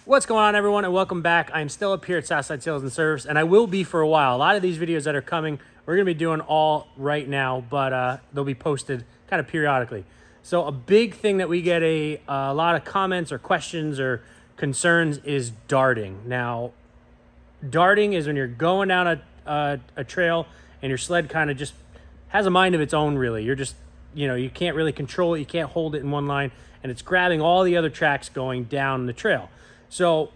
What's going on, everyone, and welcome back. I'm still up here at Southside Sales and Service, and I will be for a while. A lot of these videos that are coming, we're going to be doing all right now, but they'll be posted kind of periodically. So a big thing that we get a lot of comments or questions or concerns is darting. Now, darting is when you're going down a trail and your sled kind of just has a mind of its own, really. You're just, you can't really control it. You can't hold it in one line, and it's grabbing all the other tracks going down the trail. So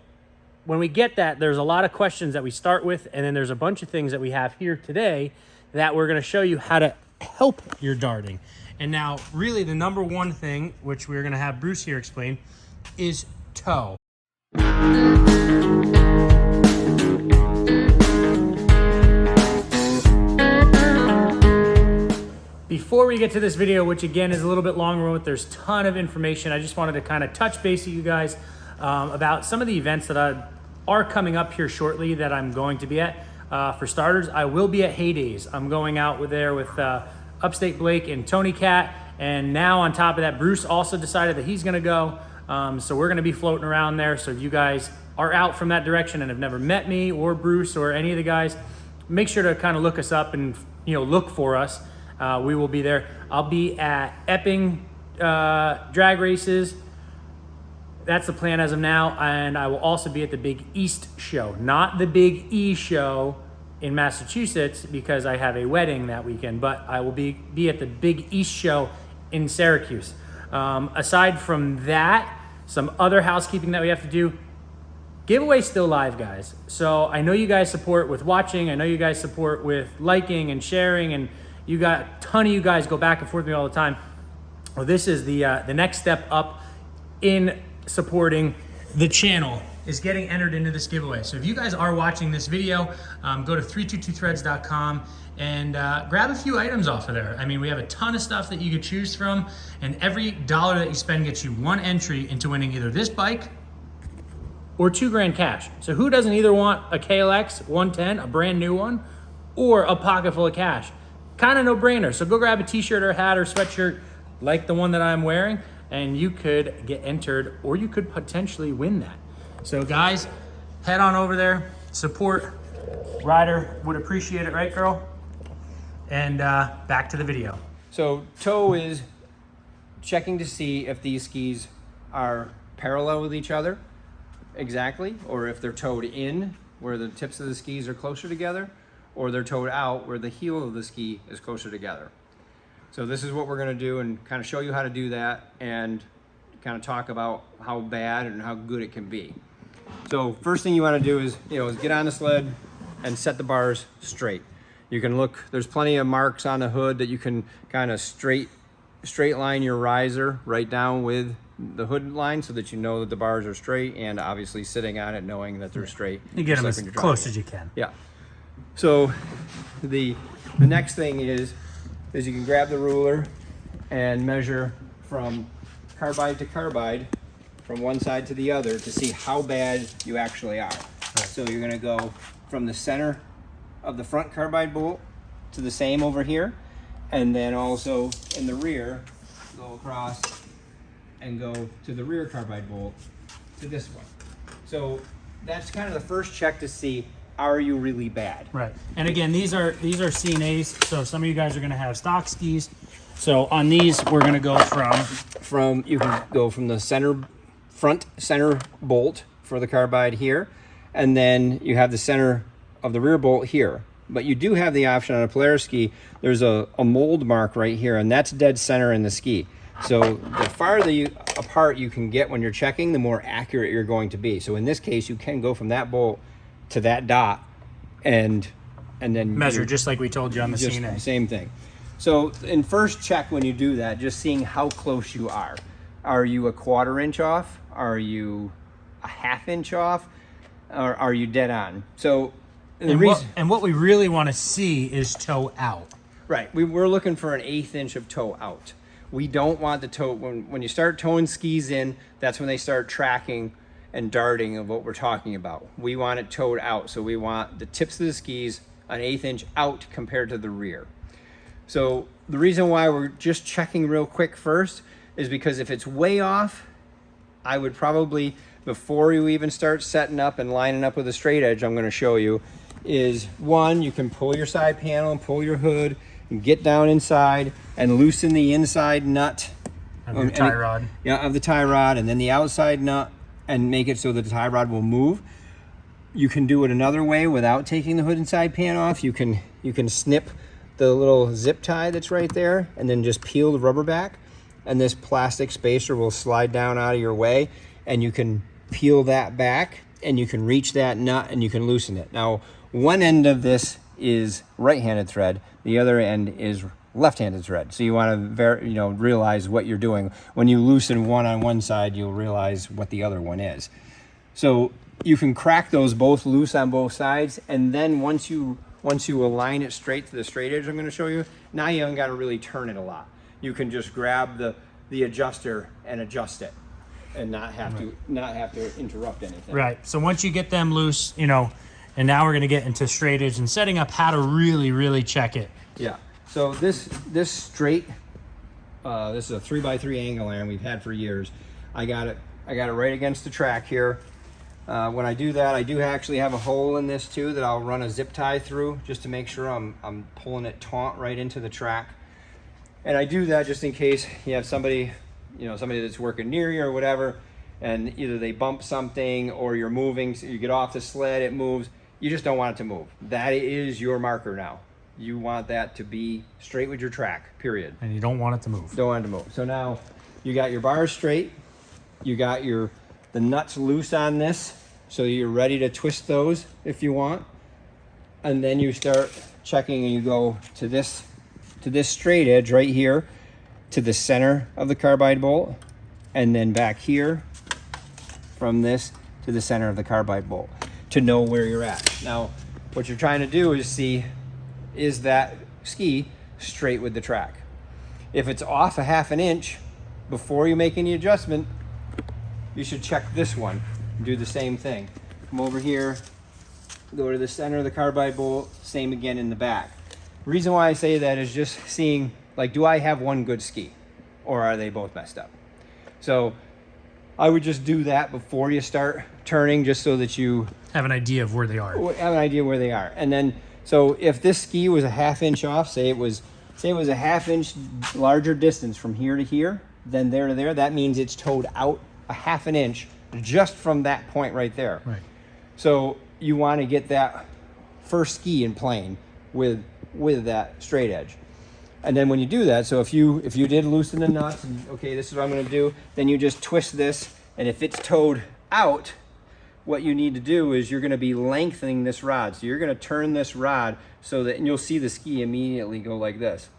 when we get that, there's a lot of questions that we start with, and then there's a bunch of things that we have here today that we're going to show you how to help your darting. And now, really, the number one thing, which we're going to have Bruce here explain, is tow. Before we get to this video, which again is a little bit longer one, there's a ton of information. I just wanted to kind of touch base with you guys about some of the events that are coming up here shortly that I'm going to be at. For starters, I will be at Heydays. I'm going out there with Upstate Blake and Tony Cat, and now on top of that, Bruce also decided that he's going to go. So we're going to be floating around there. So if you guys are out from that direction and have never met me or Bruce or any of the guys, make sure to kind of look us up and look for us. We will be there. I'll be at Epping drag races. That's the plan as of now, and I will also be at the Big East show, not the Big E show in Massachusetts because I have a wedding that weekend, but I will be at the Big East show in Syracuse. Aside from that, some other housekeeping that we have to do. Giveaway still live, guys. So I know you guys support with watching. I know you guys support with liking and sharing, and you got a ton of you guys go back and forth with me all the time. Well, this is the next step up in supporting the channel, is getting entered into this giveaway. So if you guys are watching this video, go to 322threads.com and grab a few items off of there. I mean, we have a ton of stuff that you could choose from, and every dollar that you spend gets you one entry into winning either this bike or $2,000 cash. So who doesn't either want a KLX 110, a brand new one, or a pocket full of cash? Kind of no brainer. So go grab a t-shirt or a hat or sweatshirt like the one that I'm wearing, and you could get entered, or you could potentially win that. So guys, head on over there, support. Ryder would appreciate it, right, girl? And back to the video. So tow is checking to see if these skis are parallel with each other, exactly, or if they're towed in where the tips of the skis are closer together, or they're towed out where the heel of the ski is closer together. So this is what we're gonna do and kind of show you how to do that and kind of talk about how bad and how good it can be. So first thing you wanna do is get on the sled and set the bars straight. You can look, there's plenty of marks on the hood that you can kind of straight line your riser right down with the hood line so that you know that the bars are straight, and obviously sitting on it knowing that they're straight. You get them as close as you can. Yeah. So the next thing is you can grab the ruler and measure from carbide to carbide from one side to the other to see how bad you actually are. Right. So you're gonna go from the center of the front carbide bolt to the same over here, and then also in the rear, go across and go to the rear carbide bolt to this one. So that's kind of the first check to see, are you really bad? Right. And again, these are CNAs, so some of you guys are gonna have stock skis. So on these, we're gonna go you can go from the front center bolt for the carbide here, and then you have the center of the rear bolt here. But you do have the option on a Polaris ski, there's a mold mark right here, and that's dead center in the ski. So the farther apart you can get when you're checking, the more accurate you're going to be. So in this case, you can go from that bolt to that dot and then measure just like we told you on the CNA. Same thing. So in first check, when you do that, just seeing how close you are. Are you a 1/4 inch off? Are you a 1/2 inch off? Or are you dead on? So what we really want to see is toe out. Right. We're looking for an 1/8 inch of toe out. We don't want the toe, when you start towing skis in, that's when they start tracking and darting of what we're talking about. We want it towed out. So we want the tips of the skis an 1/8 inch out compared to the rear. So the reason why we're just checking real quick first is because if it's way off, I would probably before you even start setting up and lining up with a straight edge, I'm going to show you is one, you can pull your side panel and pull your hood and get down inside and loosen the inside nut of your tie rod. Yeah, of the tie rod, and then the outside nut, and make it so that the tie rod will move. You can do it another way without taking the hood and side pan off. You can snip the little zip tie that's right there and then just peel the rubber back, and this plastic spacer will slide down out of your way, and you can peel that back and you can reach that nut and you can loosen it. Now, one end of this is right-handed thread, the other end is left-handed thread. So you want to realize what you're doing. When you loosen one on one side, you'll realize what the other one is. So you can crack those both loose on both sides, and then once you align it straight to the straight edge I'm going to show you, now you haven't got to really turn it a lot. You can just grab the adjuster and adjust it and not have to interrupt anything. Right. So once you get them loose, and now we're going to get into straight edge and setting up how to really check it. Yeah. So this straight, this is a 3x3 angle iron we've had for years. I got it right against the track here. When I do that, I do actually have a hole in this too that I'll run a zip tie through just to make sure I'm pulling it taut right into the track. And I do that just in case you have somebody that's working near you or whatever, and either they bump something or you're moving, so you get off the sled, it moves. You just don't want it to move. That is your marker now. You want that to be straight with your track, period. And you don't want it to move. Don't want it to move. So now you got your bars straight, you got the nuts loose on this, so you're ready to twist those if you want. And then you start checking and you go to this straight edge right here to the center of the carbide bolt, and then back here from this to the center of the carbide bolt to know where you're at. Now, what you're trying to do is see, is that ski straight with the track? If it's off a half an inch before you make any adjustment, you should check this one. Do the same thing. Come over here, go to the center of the carbide bolt, same again in the back. The reason why I say that is just seeing, like, do I have one good ski or are they both messed up? So I would just do that before you start turning, just so that you have an idea of where they are. And then, so if this ski was a half inch off, say it was a half inch larger distance from here to here than there to there, that means it's towed out a half an inch just from that point right there. Right. So you want to get that first ski in plane with that straight edge. And then when you do that, so if you did loosen the nuts and okay, this is what I'm going to do, then you just twist this, and if it's towed out, what you need to do is you're going to be lengthening this rod. So you're going to turn this rod so that, and you'll see the ski immediately go like this.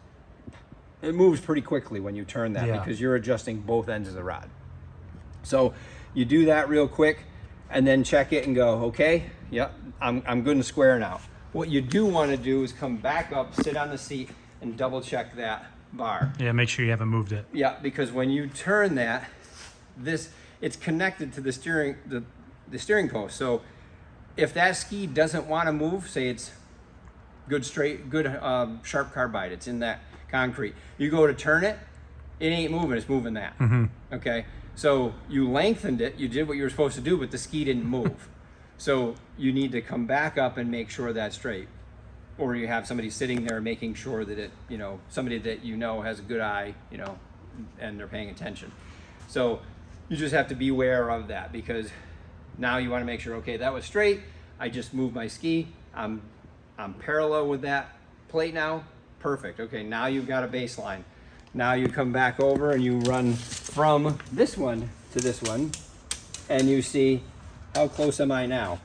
It moves pretty quickly when you turn that, because you're adjusting both ends of the rod. So you do that real quick and then check it and go, okay, yep, I'm good and square now. What you do want to do is come back up, sit on the seat, and double check that bar. Yeah, make sure you haven't moved it. Yeah, because when you turn that, it's connected to the steering post. So if that ski doesn't want to move, say it's good sharp carbide, it's in that concrete, you go to turn it, it ain't moving, it's moving that. Okay, so you lengthened it, you did what you were supposed to do, but the ski didn't move. So you need to come back up and make sure that's straight, or you have somebody sitting there making sure that it, somebody that has a good eye, and they're paying attention. So you just have to be aware of that, because now you want to make sure, okay, that was straight, I just moved my ski, I'm parallel with that plate now, perfect. Okay, now you've got a baseline. Now you come back over and you run from this one to this one, and you see, how close am I now?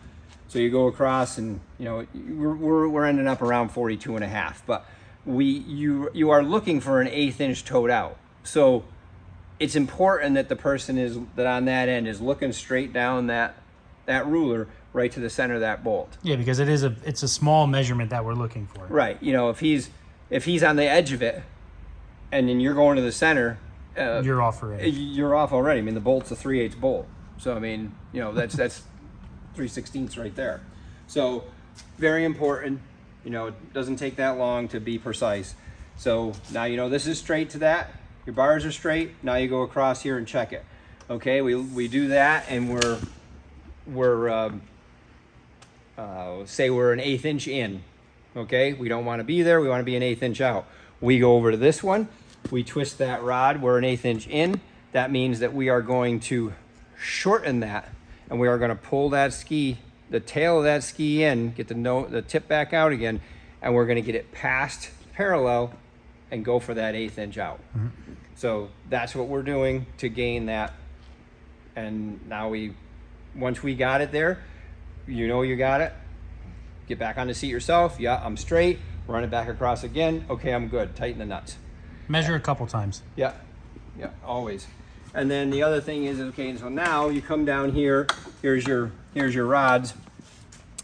So you go across, and we're ending up around 42.5, but you are looking for an 1/8 inch towed out. So it's important that the person that on that end is looking straight down that ruler right to the center of that bolt. Yeah, because it's a small measurement that we're looking for. Right. If he's on the edge of it, and then you're going to the center, you're off already. You're off already. I mean, the bolt's a 3/8 bolt. So I mean, that's 3/16 right there. So very important. It doesn't take that long to be precise. So now this is straight to that. Your bars are straight. Now you go across here and check it. Okay, we do that, and say we're an 1/8 inch in, okay? We don't want to be there. We want to be an 1/8 inch out. We go over to this one. We twist that rod. We're an 1/8 inch in. That means that we are going to shorten that, and we are going to pull that ski, the tail of that ski in, get the tip back out again, and we're going to get it past parallel and go for that 1/8 inch out. Mm-hmm. So that's what we're doing to gain that. And now once we got it there, you know you got it. Get back on the seat yourself. Yeah, I'm straight. Run it back across again. Okay, I'm good. Tighten the nuts. Measure a couple times. Yeah, always. And then the other thing is, okay, so now you come down here. Here's your rods,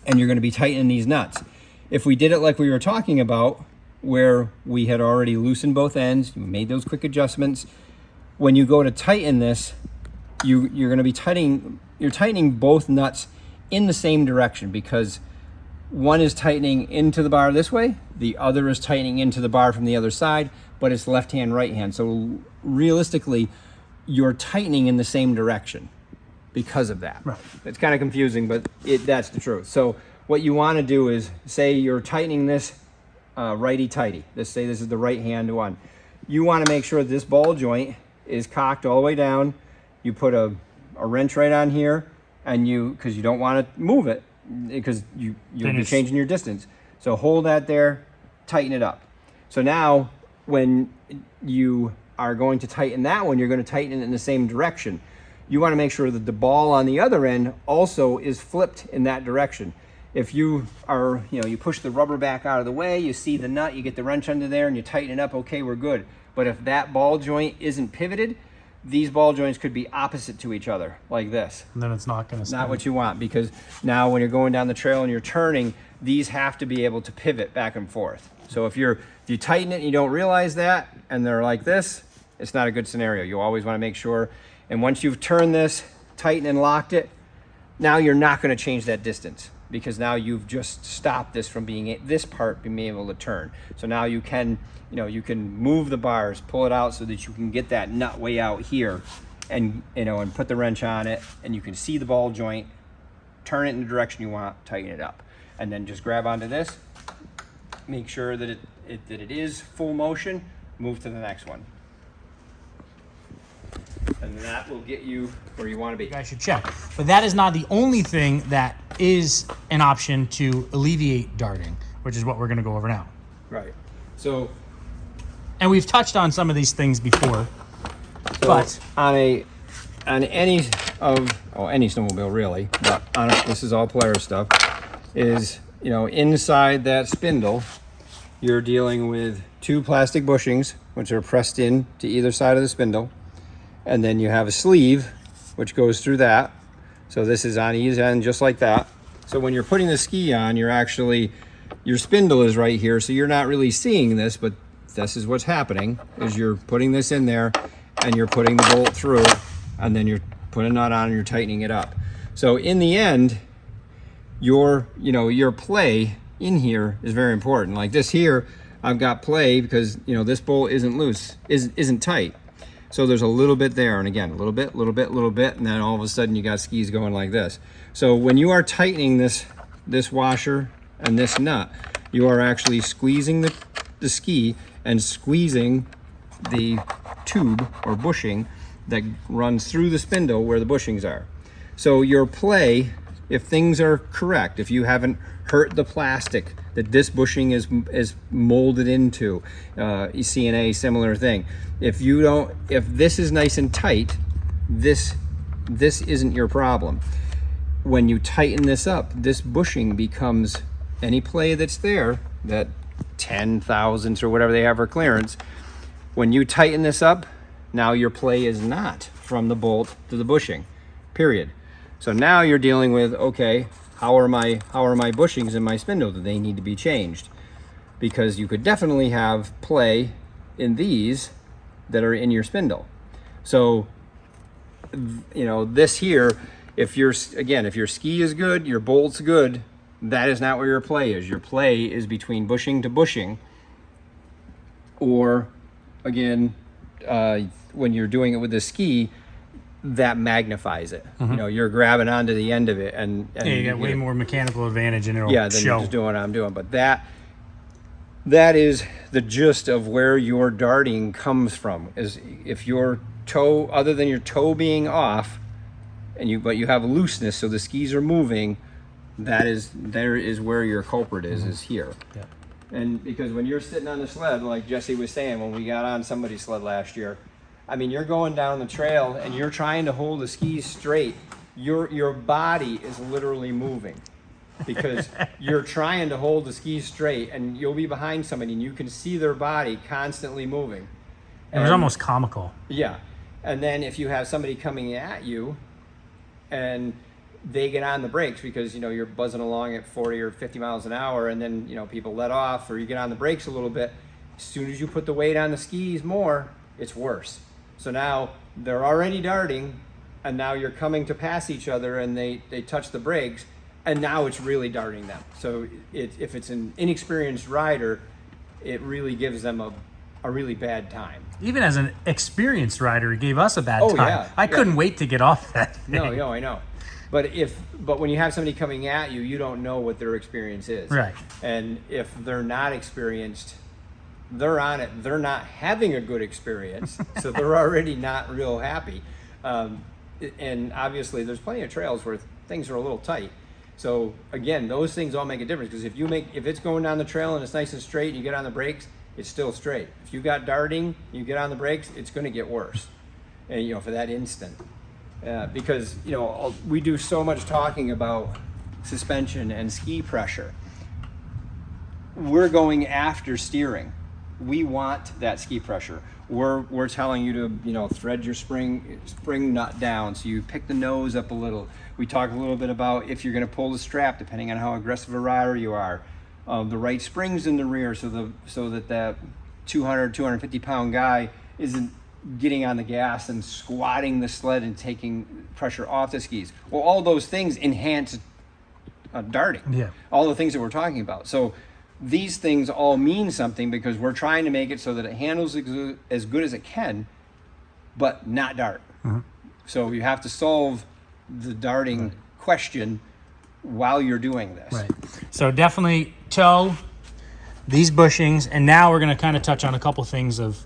and you're going to be tightening these nuts. If we did it like we were talking about, where we had already loosened both ends, you made those quick adjustments. When you go to tighten this, you're going to be tightening both nuts in the same direction, because one is tightening into the bar this way, the other is tightening into the bar from the other side, but it's left hand, right hand. So realistically, you're tightening in the same direction because of that. Right. It's kind of confusing, but that's the truth. So what you want to do is, say you're tightening this righty-tighty. Say this is the right hand one. You want to make sure this ball joint is cocked all the way down. You put a wrench right on here, and because you don't want to move it, because you'll be changing your distance. So hold that there, tighten it up. So now when you are going to tighten that one, you're going to tighten it in the same direction. You want to make sure that the ball on the other end also is flipped in that direction. If you are, you push the rubber back out of the way, you see the nut, you get the wrench under there and you tighten it up, okay, we're good. But if that ball joint isn't pivoted, these ball joints could be opposite to each other, like this. And then it's not going to spin. Not what you want, because now when you're going down the trail and you're turning, these have to be able to pivot back and forth. So if you tighten it and you don't realize that, and they're like this, it's not a good scenario. You always want to make sure. And once you've turned this, tightened and locked it, now you're not going to change that distance, because now you've just stopped this from being able to turn. So now you can move the bars, pull it out so that you can get that nut way out here, and and put the wrench on it, and you can see the ball joint, turn it in the direction you want, tighten it up, and then just grab onto this, make sure that it is full motion, move to the next one. And that will get you where you want to be. You guys should check. But that is not the only thing that is an option to alleviate darting, which is what we're going to go over now. Right. So, and we've touched on some of these things before. So but on any snowmobile really, but this is all Polaris stuff, is inside that spindle, you're dealing with 2 plastic bushings, which are pressed in to either side of the spindle. And then you have a sleeve, which goes through that. So this is on each end, just like that. So when you're putting the ski on, your spindle is right here. So you're not really seeing this, but this is what's happening, is you're putting this in there and you're putting the bolt through, and then you're putting a nut on and you're tightening it up. So in the end, your play in here is very important. Like this here, I've got play because, this bolt isn't loose, isn't tight. So there's a little bit there, and again, a little bit, and then all of a sudden you got skis going like this. So when you are tightening this washer and this nut, you are actually squeezing the ski and squeezing the tube or bushing that runs through the spindle where the bushings are. So your play, if things are correct, if you haven't hurt the plastic that this bushing is molded into, CNA, similar thing. If this is nice and tight, this isn't your problem. When you tighten this up, this bushing becomes any play that's there, that 10 thousandths or whatever they have for clearance. When you tighten this up, now your play is not from the bolt to the bushing, period. So now you're dealing with, okay, how are my bushings in my spindle? Do they need to be changed? Because you could definitely have play in these that are in your spindle. So, this here, if your ski is good, your bolt's good, that is not where your play is. Your play is between bushing to bushing, or again, when you're doing it with the ski, that magnifies it. You know, you're grabbing onto the end of it, and Yeah, you got way more mechanical advantage, and it'll than show. just doing what I'm doing. But that is the gist of where your darting comes from. Is if your toe, other than your toe being off, but you have looseness, so the skis are moving. There is where your culprit is here. Yeah. And because when you're sitting on the sled, like Jesse was saying, when we got on somebody's sled last year, I mean, you're going down the trail and you're trying to hold the skis straight. Your body is literally moving because you're trying to hold the skis straight, and you'll be behind somebody and you can see their body constantly moving. It was almost comical. Yeah. And then if you have somebody coming at you and they get on the brakes because, you know, you're buzzing along at 40 or 50 miles an hour, and then, you know, people let off, or you get on the brakes a little bit, as soon as you put the weight on the skis more, it's worse. So now they're already darting, and now you're coming to pass each other, and they touch the brakes, and now it's really darting them. So if it's an inexperienced rider, it really gives them a really bad time. Even as an experienced rider, it gave us a bad time. Yeah, I couldn't wait to get off that thing. No, I know. But when you have somebody coming at you, you don't know what their experience is. Right. And if they're not experienced, they're on it. They're not having a good experience, so they're already not real happy. And obviously, there's plenty of trails where things are a little tight. So again, those things all make a difference, because if it's going down the trail and it's nice and straight, and you get on the brakes, it's still straight. If you got darting, you get on the brakes, it's going to get worse. And you know, for that instant. Because, you know, we do so much talking about suspension and ski pressure. We're going after steering. We want that ski pressure. We're telling you to, you know, thread your spring nut down, so you pick the nose up a little. We talk a little bit about if you're going to pull the strap, depending on how aggressive a rider you are, the right springs in the rear, so that 250 pound guy isn't getting on the gas and squatting the sled and taking pressure off the skis. Well, all those things enhance darting. Yeah. All the things that we're talking about. So these things all mean something, because we're trying to make it so that it handles as good as it can, but not dart. Mm-hmm. So you have to solve the darting question while you're doing this. Right. So definitely toe, these bushings, and now we're going to kind of touch on a couple things of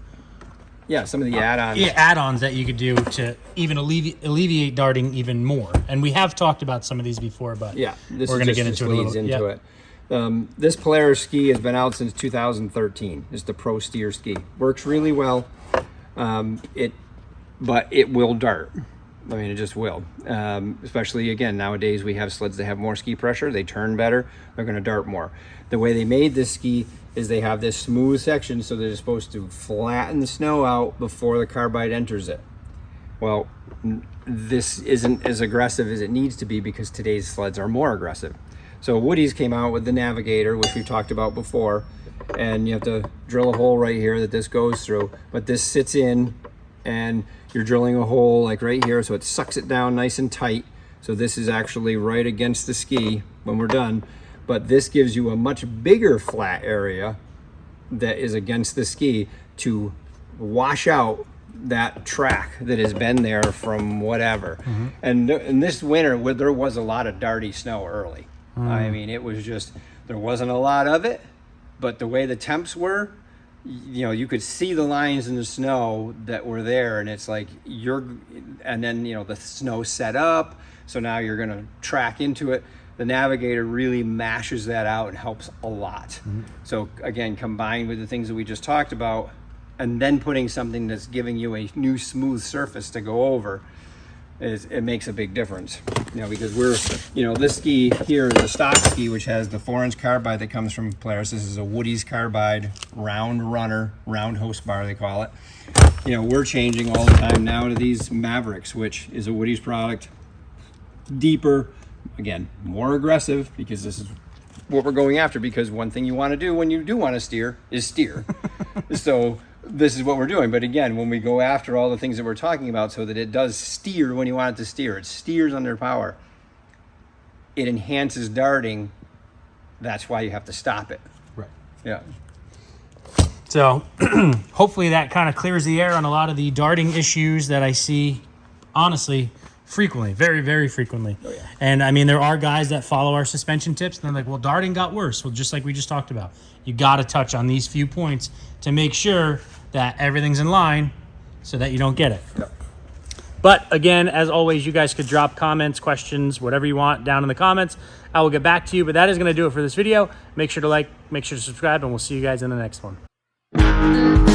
some of the add-ons. Yeah, add-ons that you could do to even alleviate darting even more. And we have talked about some of these before, but this we're going to get into it a little. Into it. This Polaris ski has been out since 2013. It's the Pro Steer ski. Works really well. But it will dart. I mean, it just will. Especially, again, nowadays we have sleds that have more ski pressure. They turn better. They're going to dart more. The way they made this ski is they have this smooth section, so they're supposed to flatten the snow out before the carbide enters it. Well, this isn't as aggressive as it needs to be, because today's sleds are more aggressive. So Woody's came out with the Navigator, which we've talked about before, and you have to drill a hole right here that this goes through, but this sits in, and you're drilling a hole like right here, so it sucks it down nice and tight. So this is actually right against the ski when we're done, but this gives you a much bigger flat area that is against the ski to wash out that track that has been there from whatever. Mm-hmm. And this winter, there was a lot of darty snow early. I mean, it was just, there wasn't a lot of it, but the way the temps were, you know, you could see the lines in the snow that were there, and it's like and then, you know, the snow set up, so now you're going to track into it. The Navigator really mashes that out and helps a lot. Mm-hmm. So again, combined with the things that we just talked about, and then putting something that's giving you a new smooth surface to go over, it makes a big difference. You know, because this ski here is a stock ski, which has the 4-inch carbide that comes from Polaris. This is a Woody's carbide round runner, round host bar they call it. You know, we're changing all the time now to these Mavericks, which is a Woody's product. Deeper, again, more aggressive, because this is what we're going after, because one thing you want to do when you do want to steer is steer. So this is what we're doing. But again, when we go after all the things that we're talking about, so that it does steer when you want it to steer, it steers under power, it enhances darting. That's why you have to stop it. Right. Yeah. So hopefully that kind of clears the air on a lot of the darting issues that I see honestly, frequently, very, very frequently. Oh, yeah. And I mean, there are guys that follow our suspension tips and they're like, well, darting got worse. Well, just like we just talked about, you got to touch on these few points to make sure that everything's in line so that you don't get it. Yep. But again, as always, you guys could drop comments, questions, whatever you want down in the comments. I will get back to you, but that is going to do it for this video. Make sure to like, make sure to subscribe, and we'll see you guys in the next one.